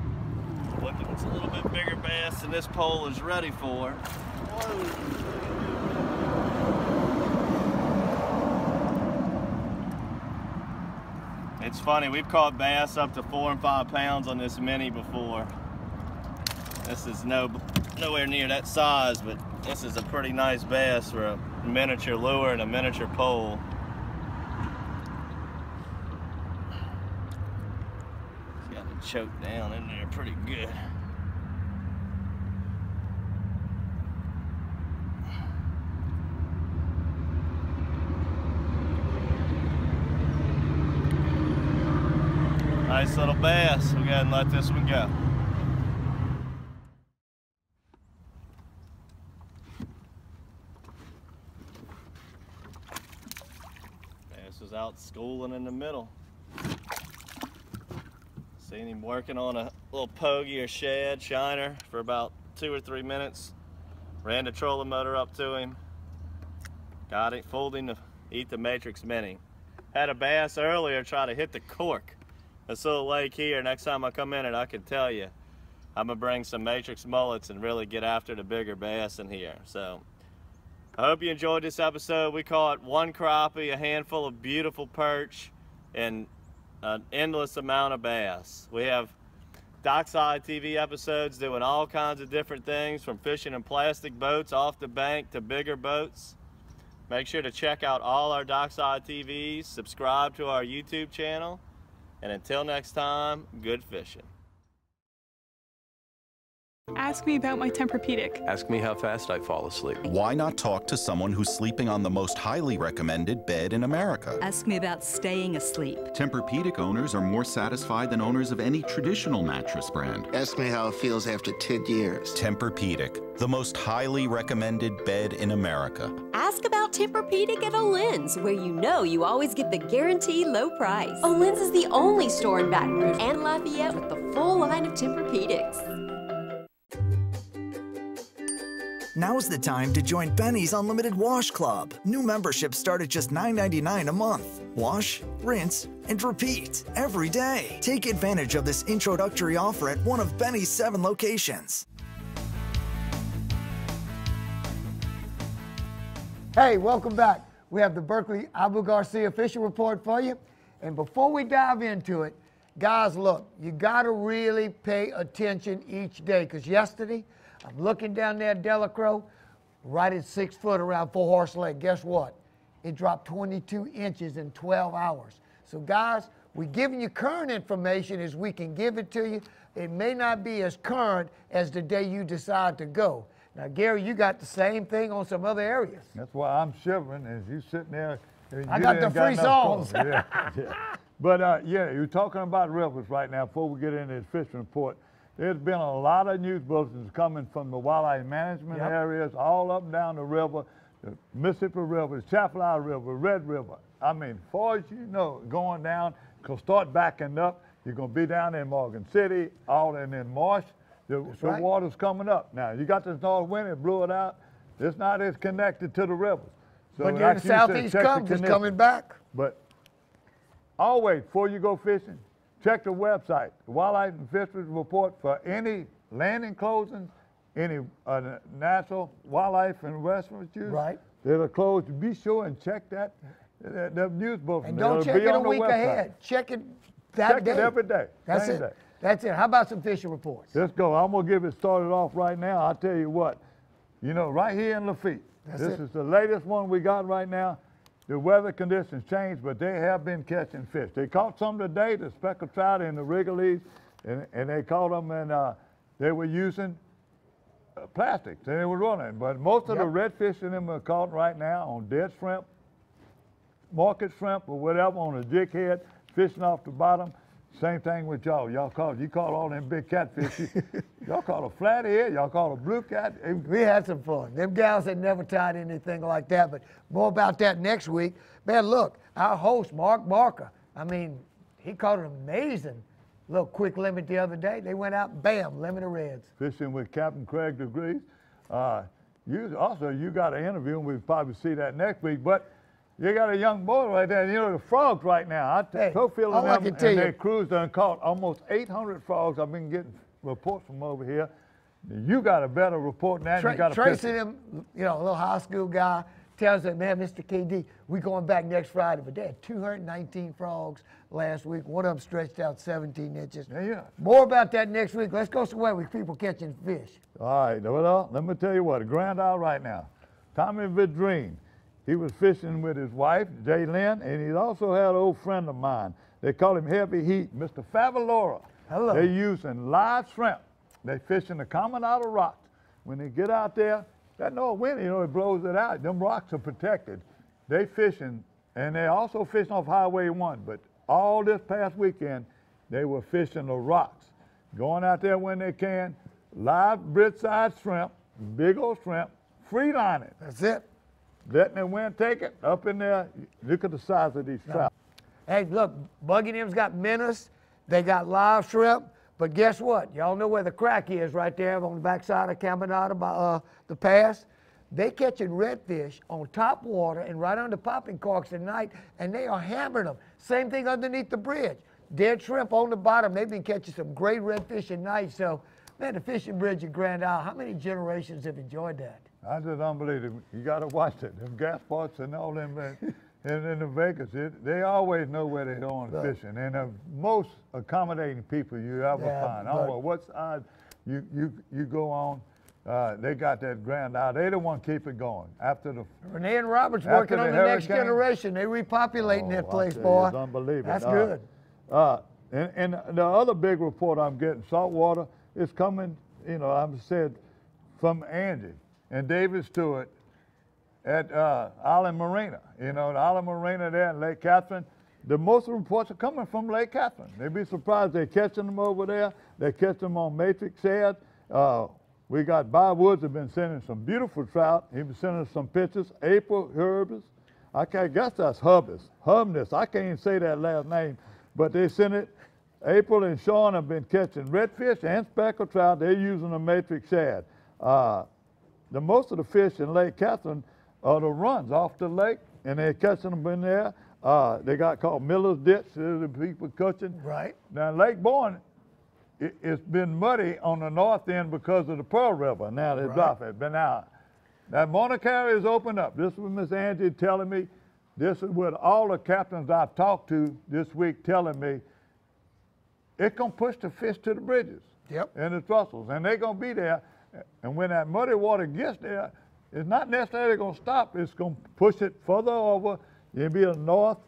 looking at a little bit bigger bass than this pole is ready for. It's funny, we've caught bass up to 4 and 5 pounds on this mini before. This is nowhere near that size, but this is a pretty nice bass for a miniature lure and a miniature pole. It's got it choked down in there pretty good. Nice little bass. We'll go ahead and let this one go. Bass was out schooling in the middle. Seen him working on a little pogey or shad shiner for about 2 or 3 minutes. Ran the trolling motor up to him. Got it, fooled him to eat the Matrix Mini. Had a bass earlier try to hit the cork. This little lake here, next time I come in it, I can tell you, I'm gonna bring some Matrix mullets and really get after the bigger bass in here. So, I hope you enjoyed this episode. We caught 1 crappie, a handful of beautiful perch, and an endless amount of bass. We have Dockside TV episodes doing all kinds of different things, from fishing in plastic boats off the bank to bigger boats. Make sure to check out all our Dockside TVs, subscribe to our YouTube channel, and until next time, good fishing. Ask me about my Tempur-Pedic. Ask me how fast I fall asleep. Why not talk to someone who's sleeping on the most highly recommended bed in America? Ask me about staying asleep. Tempur-Pedic owners are more satisfied than owners of any traditional mattress brand. Ask me how it feels after 10 years. Tempur-Pedic, the most highly recommended bed in America. Ask about Tempur-Pedic at Olin's, where you know you always get the guaranteed low price. Olin's is the only store in Baton Rouge and Lafayette with the full line of Tempur-Pedics. Now's the time to join Benny's Unlimited Wash Club. New memberships start at just $9.99 a month. Wash, rinse, and repeat every day. Take advantage of this introductory offer at one of Benny's 7 locations. Hey, welcome back. We have the Berkeley Abu Garcia Fishing Report for you. And before we dive into it, guys, look, you got to really pay attention each day, because yesterday, I'm looking down there at Delacroix, right at 6 foot around 4 Horse Lake. Guess what? It dropped 22 inches in 12 hours. So guys, we're giving you current information as we can give it to you. It may not be as current as the day you decide to go. Now, Gary, you got the same thing on some other areas. That's why I'm shivering as you sitting there. I got the free songs. Yeah. But yeah, you're talking about rivers right now. Before we get into this fishing report, There's been a lot of news bulletins coming from the wildlife management areas, all up and down the river, the Mississippi River, the Chapelhouse River, Red River. I mean, far as you know, going down, gonna start backing up. You're gonna be down in Morgan City, all in Marsh. The water's coming up. Now, you got this north wind, it blew it out. It's not as connected to the rivers. So but then the southeast comes, it's coming back. But always, before you go fishing, check the website, the Wildlife and Fisheries Report, for any landing closings, any natural wildlife and restaurants use that are closed. Be sure and check that news bulletin. And don't check it a week ahead. Check it that day. Check it every day. That's it. Day. That's it. How about some fishing reports? Let's go. I'm going to give it started off right now. I'll tell you what. You know, right here in Lafitte, this is the latest one we got right now. The weather conditions changed, but they have been catching fish. They caught some today, the speckled trout in the Wrigley's, and they caught them, and they were using plastics, and they were running. But most of the redfish in them are caught right now on dead shrimp, market shrimp, or whatever, on a jig head, fishing off the bottom. Same thing with y'all. You caught all them big catfish. Y'all caught a flathead, y'all caught a blue cat. We had some fun. Them gals had never tied anything like that, but more about that next week. Man, look, our host, Mark Barker, I mean, he caught an amazing little quick limit the other day. They went out, bam, limit of reds. Fishing with Captain Craig DeGrees. You got an interview, and we'll probably see that next week, but you got a young boy right there. You know, the frogs right now. Their crews done caught almost 800 frogs. I've been getting reports from over here. You got a better report than that. Tracy, them, you know, a little high school guy, tells them, man, Mr. KD, we going back next Friday. But they had 219 frogs last week. One of them stretched out 17 inches. Yeah. More about that next week. Let's go somewhere with people catching fish. All right. Well, let me tell you what. Grand Isle right now. Tommy Vidrine. He was fishing with his wife, Jay Lynn, and he also had an old friend of mine. They call him Heavy Heat, Mr. Favalora. Hello. They're using live shrimp. They fishing the common out of rocks. When they get out there, that north wind, you know, it blows it out. Them rocks are protected. They fishing, and they also fishing off Highway 1. But all this past weekend, they were fishing the rocks. Going out there when they can, live Britside shrimp, big old shrimp, free lining. That's it. Letting the wind take it up in there. Look at the size of these trout. Hey, look, Buggy them's got minnows. They got live shrimp. But guess what? Y'all know where the crack is right there on the backside of Caminata by the pass. They catching redfish on top water and right under popping corks at night, and they are hammering them. Same thing underneath the bridge. Dead shrimp on the bottom. They've been catching some great redfish at night. So, man, the fishing bridge at Grand Isle, how many generations have enjoyed that? I just unbelievable. You got to watch it. Them gas pots and all them in the Vegas, they always know where they're going fishing. And the most accommodating people you ever find. I don't know what side you go on. They got that Grand Isle. They the one keep it going. After the Renee and Robert's working on the next generation. They repopulating that place, boy. It's unbelievable. That's good. And the other big report I'm getting, saltwater is coming, you know, I've said, from Angie and David Stewart at Island Marina. You know, the Island Marina there in Lake Catherine. The most of the reports are coming from Lake Catherine. They'd be surprised they're catching them over there. They catch them on Matrix Head. We got Bob Woods have been sending some beautiful trout. He's been sending us some pictures. April Herbis. I guess that's Hubness. I can't even say that last name, but they sent it. April and Sean have been catching redfish and speckled trout. They're using a Matrix Shad. The most of the fish in Lake Catherine are the runs off the lake, and they're catching them in there. They got called Miller's Ditch, the people catching. Right. Now, Lake Bourne, it's been muddy on the north end because of the Pearl River. Now they drop it. But now, that Monocary is opened up. This was Miss Angie telling me. This is what all the captains I've talked to this week telling me. It's going to push the fish to the bridges and the trussels, and they're going to be there. And when that muddy water gets there, it's not necessarily going to stop. It's going to push it further over. It'll be a north.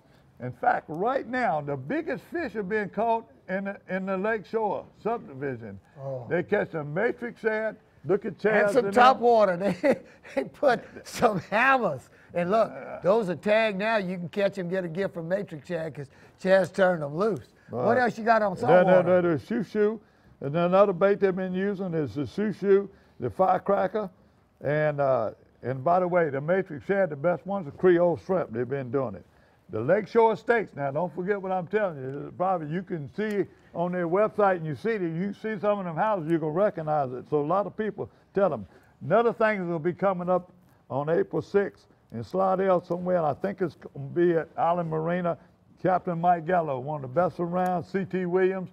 In fact, right now, the biggest fish are being caught in the Lake Shore subdivision. They catch a Matrix Shad. Look at Chaz. And some top water. They put some hammers. And look, those are tagged now. You can catch them, get a gift from Matrix Shad because Chaz turned them loose. What else you got on saltwater? There's Shoo Shoo. And then another bait they've been using is the shoo-shoo, the firecracker, and by the way, the Matrix Shad, the best one's the Creole shrimp. They've been doing it. The Lakeshore Steaks, now don't forget what I'm telling you. Probably you can see on their website and you see some of them houses, you can recognize it. So a lot of people tell them. Another thing is going to be coming up on April 6th in Slidell somewhere, and I think it's going to be at Island Marina. Captain Mike Gallo, one of the best around, C.T. Williams.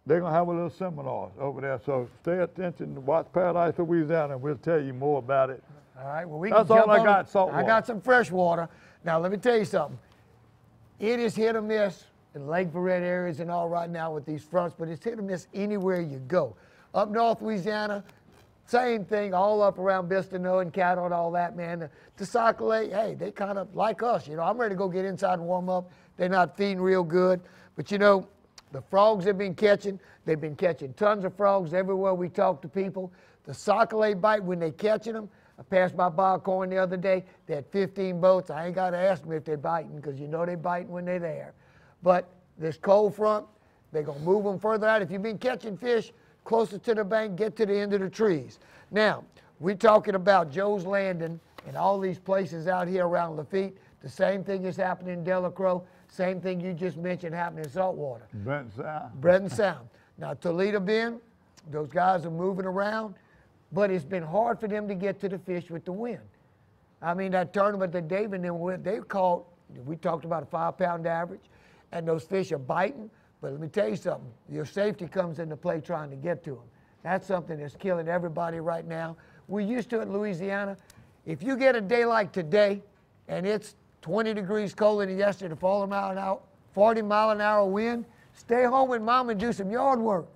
They're going to have a little seminar over there. So stay attention, watch Paradise Louisiana, and we'll tell you more about it. All right, well, That's all I got, saltwater. I got some fresh water. Now, let me tell you something. It is hit or miss in Lake Verret areas and all right now with these fronts, but it's hit or miss anywhere you go. Up north Louisiana, same thing, all up around Bistineau and Caddo and all that, man. The Socolate, hey, they kind of like us. You know, I'm ready to go get inside and warm up. They're not feeding real good. But, you know, the frogs they've been catching tons of frogs everywhere we talk to people. The Socolate bite, when they catching them, I passed by Ballcorn the other day. They had 15 boats. I ain't got to ask them if they're biting because you know they're biting when they're there. But this cold front, they're going to move them further out. If you've been catching fish closer to the bank, get to the end of the trees. Now, we're talking about Joe's Landing and all these places out here around Lafitte. The same thing is happening in Delacroix. Same thing you just mentioned happening in Saltwater. Brent Sound. Brent Sound. Now, Toledo Bend, those guys are moving around, but it's been hard for them to get to the fish with the wind. I mean, that tournament that Dave and them went, they caught, we talked about a 5-pound average, and those fish are biting. But let me tell you something, your safety comes into play trying to get to them. That's something that's killing everybody right now. We're used to it in Louisiana. If you get a day like today, and it's 20 degrees colder than yesterday, 40 mile an hour wind, stay home with mom and do some yard work.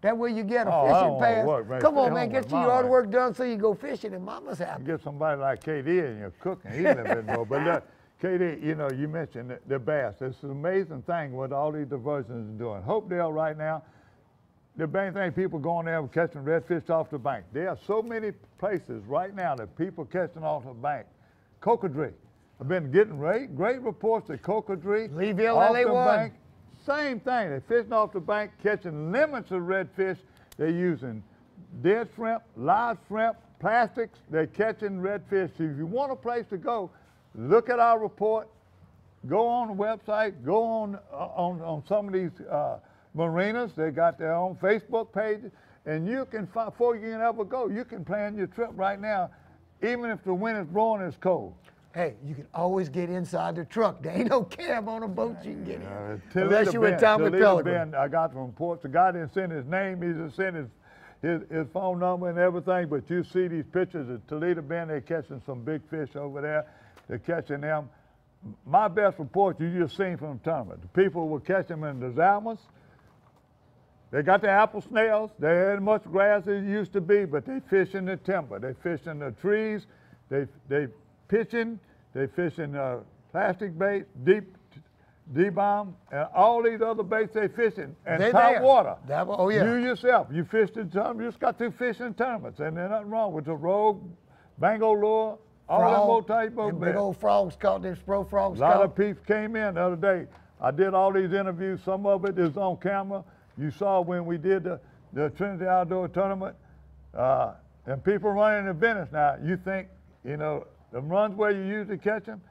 That way you get a fishing pass. Come on, man, get your yard work done so you go fishing and mama's happy. Get somebody like KD and you're cooking. He lives in more. But look, KD, you know, you mentioned the bass. It's an amazing thing what all these diversions are doing. Hopedale right now, the main thing, people going there and catching redfish off the bank. There are so many places right now that people catching off the bank. Cocodrie. I've been getting great reports that Cocodrie, Leeville, off LA the one. bank, same thing. They're fishing off the bank, catching limits of redfish. They're using dead shrimp, live shrimp, plastics. They're catching redfish. If you want a place to go, look at our report. Go on the website. Go on some of these marinas. They got their own Facebook pages, and you can find, before you can ever go, you can plan your trip right now, even if the wind is blowing, it's cold. Hey, you can always get inside the truck. There ain't no cab on a boat you can get in. Toledo Unless you with Tommy Pellegrin. I got the reports. The guy didn't send his name. He just sent his phone number and everything. But you see these pictures of Toledo Bend. They're catching some big fish over there. They're catching them. My best report you just seen from the tournament. The people were catching them in the Zalmas. They got the apple snails. There ain't much grass as it used to be, but they fish in the timber. They fish in the trees. They pitching. They fishing plastic bait, deep bomb, and all these other baits they fishing. And top water. Oh yeah. You yourself, you fished in tournaments. You just got through fishing tournaments, and there's nothing wrong with the Rogue, Bango Lure, all them old type of big old frogs caught, them spro frogs caught. A lot of peeps came in the other day. I did all these interviews. Some of it is on camera. You saw when we did the Trinity Outdoor Tournament, and people running the business now. You think, you know, the runs where you usually catch them,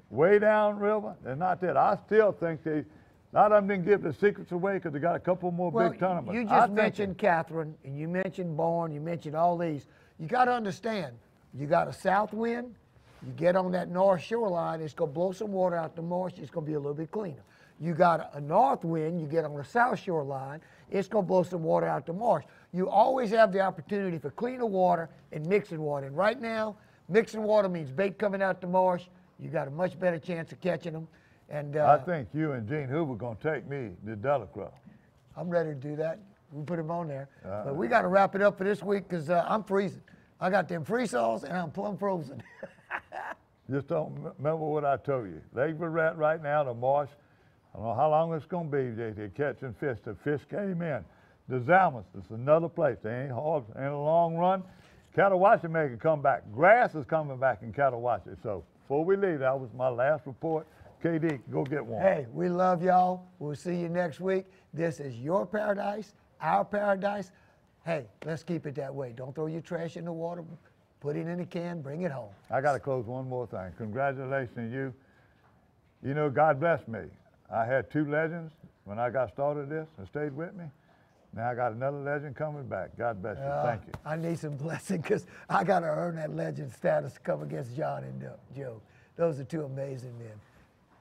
way down river, they're not that. I still think a lot of them didn't give the secrets away because they got a couple more big tournaments. You just mentioned Catherine, and you mentioned Bourne, you mentioned all these. You got to understand, you got a south wind, you get on that north shoreline, it's going to blow some water out the marsh, it's going to be a little bit cleaner. You got a north wind, you get on the south shoreline, it's going to blow some water out the marsh. You always have the opportunity for cleaner water and mixing water. And right now, mixing water means bait coming out the marsh. You got a much better chance of catching them. And I think you and Gene Hoover going to take me to Delacroix. I'm ready to do that. We'll put him on there. But we got to wrap it up for this week because I'm freezing. I got them free-saws and I'm plumb frozen. Just don't remember what I told you. Lake Verret right now, the marsh, I don't know how long it's going to be. They're catching fish. The fish came in. The Zalmas, it's another place. They ain't hard, ain't a long run. Catawatchee making come back. Grass is coming back in Catawatchee. So before we leave, that was my last report. KD, go get one. Hey, we love y'all. We'll see you next week. This is your paradise our paradise, hey, let's keep it that way. Don't throw your trash in the water. Put it in a can, bring it home. I got to close one more thing. Congratulations to you. You know, God blessed me. I had 2 legends when I got started this and stayed with me. Now I got another legend coming back. God bless you. Thank you. I need some blessing because I got to earn that legend status to come against John and Joe. Those are 2 amazing men.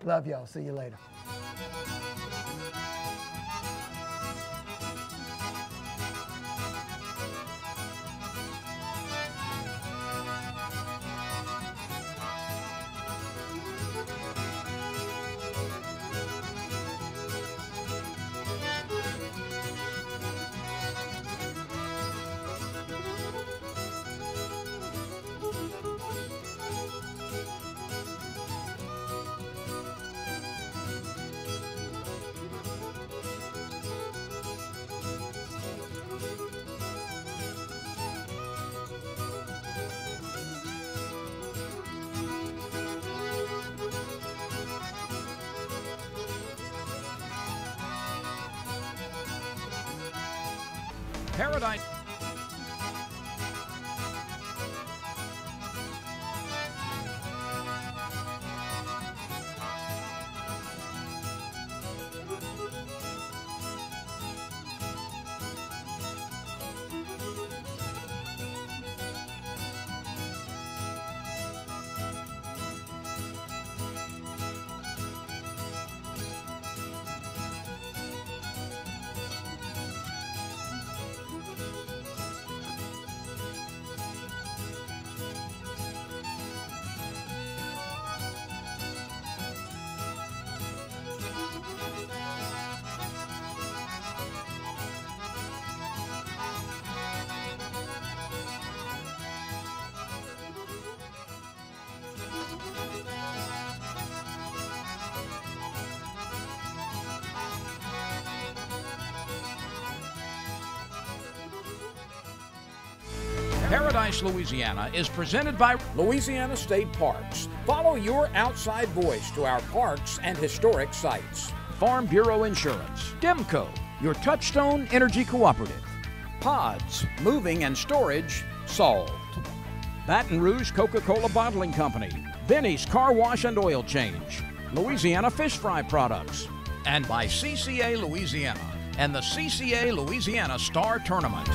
Love y'all. See you later. Paradise. Paradise, Louisiana is presented by Louisiana State Parks. Follow your outside voice to our parks and historic sites. Farm Bureau Insurance, Demco, your Touchstone Energy Cooperative, Pods, moving and storage solved. Baton Rouge Coca-Cola Bottling Company, Benny's Car Wash and Oil Change, Louisiana Fish Fry Products, and by CCA Louisiana and the CCA Louisiana Star Tournament.